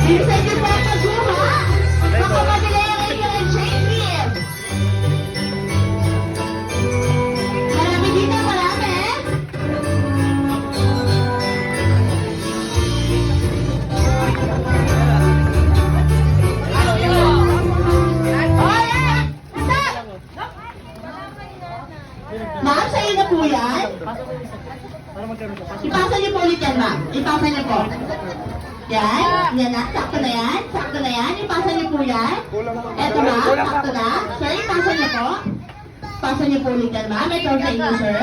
Bilisan niyo po ang pagkuha. Baka madali ang inyong exchange gift. Marami dito, marami. Ma'am, sa'yo na po yan? Ipasa niyo po ulit yan, ma'am. Ipasa niyo po. Yan. Yan na. Sakto na yan. Sakto na yan. Ipasa niyo po yan. Eto, ma'am. Sakto na. Sir, ipasa niyo po. Ipasa niyo po ulit yan, ma'am. Ito sa inyo, sir.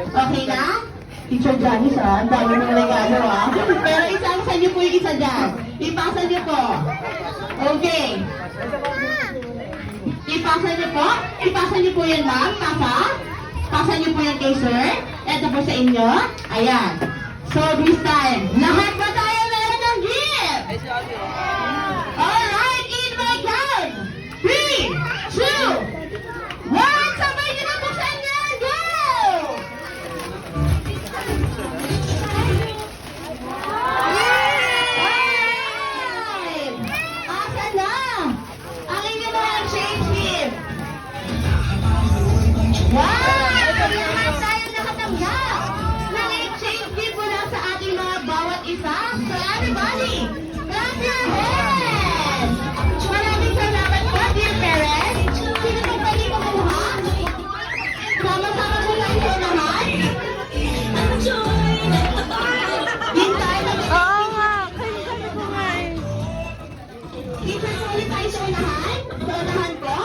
Okay na? Teacher Janice, ha? Ang dami mong regalo, ha? Pero isang niyo po yung isa dyan. Ipasa niyo po. Okay. Ipasa niyo po. Ipasa niyo po yan, ma'am. Pasa niyo po yan kay sir. Ito po sa inyo. Ayan. So, this time, lahat ba tayo meron ng gift? Alright, in my count. 3, 2, 1. Sabay niyo na buksan yan. Go! Alright! Asa na? Ang inyong mga exchange gift. Wow! Lahat tayo nakatanggap ng exchange gift mula sa ating mga bawat isa. So everybody, clap your hands! Maraming salamat po, dear parents. Sino pong pwede kumuha? Sama-sama po tayo lahat. Hintay na Oo nga, kayo ko nga eh. Teacher, ulit tayo sa unahan. Sa unahan po.